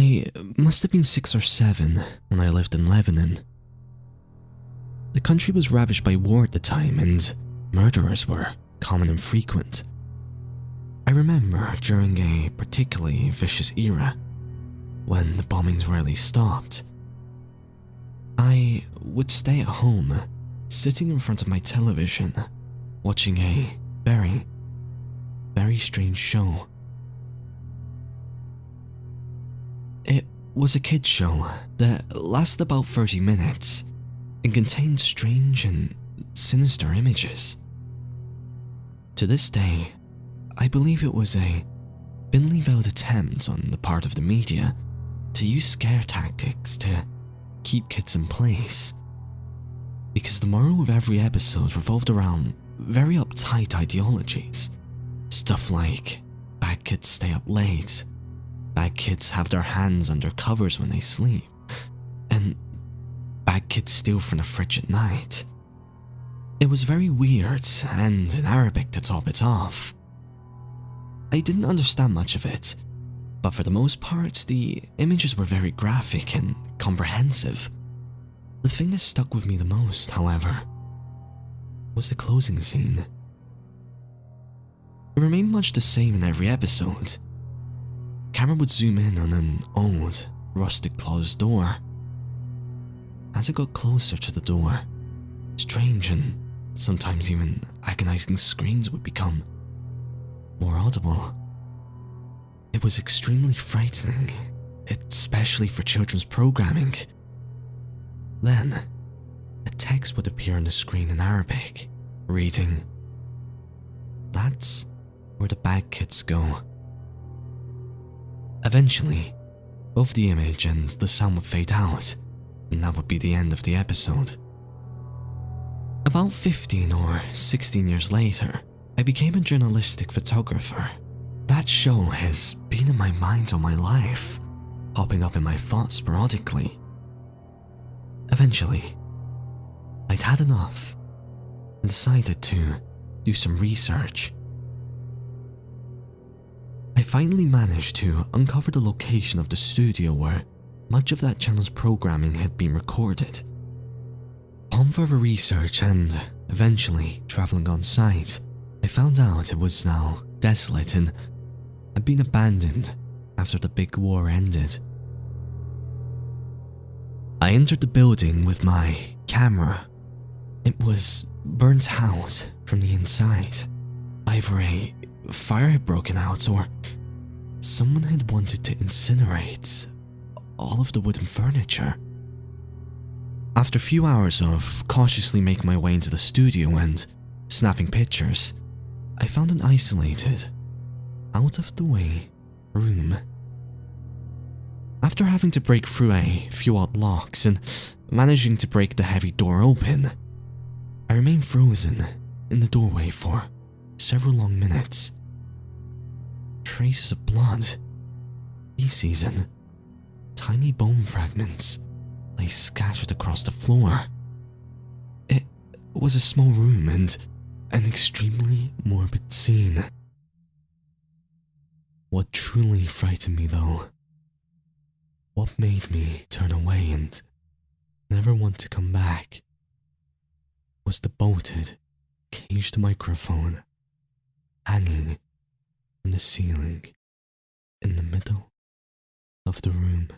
I must have been 6 or 7 when I lived in Lebanon. The country was ravaged by war at the time, and murderers were common and frequent. I remember during a particularly vicious era, when the bombings rarely stopped, I would stay at home, sitting in front of my television, watching a very, very strange show. It was a kids' show that lasted about 30 minutes and contained strange and sinister images. To this day, I believe it was a thinly veiled attempt on the part of the media to use scare tactics to keep kids in place, because the moral of every episode revolved around very uptight ideologies. Stuff like bad kids stay up late, bad kids have their hands under covers when they sleep, and bad kids steal from the fridge at night. It was very weird, and in Arabic to top it off. I didn't understand much of it, but for the most part, the images were very graphic and comprehensive. The thing that stuck with me the most, however, was the closing scene. It remained much the same in every episode. Camera would zoom in on an old, rustic closed door. As it got closer to the door, strange and sometimes even agonizing screams would become more audible. It was extremely frightening, especially for children's programming. Then, a text would appear on the screen in Arabic, reading, "That's where the bad kids go." Eventually, both the image and the sound would fade out, and that would be the end of the episode. About 15 or 16 years later, I became a journalistic photographer. That show has been in my mind all my life, popping up in my thoughts sporadically. Eventually, I'd had enough and decided to do some research. I finally managed to uncover the location of the studio where much of that channel's programming had been recorded. Upon further research and eventually travelling on site, I found out it was now desolate and had been abandoned after the big war ended. I entered the building with my camera. It was burnt out from the inside. Either a fire had broken out or someone had wanted to incinerate all of the wooden furniture. After a few hours of cautiously making my way into the studio and snapping pictures, I found an isolated, out-of-the-way room. After having to break through a few odd locks and managing to break the heavy door open, I remained frozen in the doorway for several long minutes. Traces of blood, feces, and tiny bone fragments lay scattered across the floor. It was a small room and an extremely morbid scene. What truly frightened me, though, what made me turn away and never want to come back, was the bolted, caged microphone hanging from the ceiling in the middle of the room.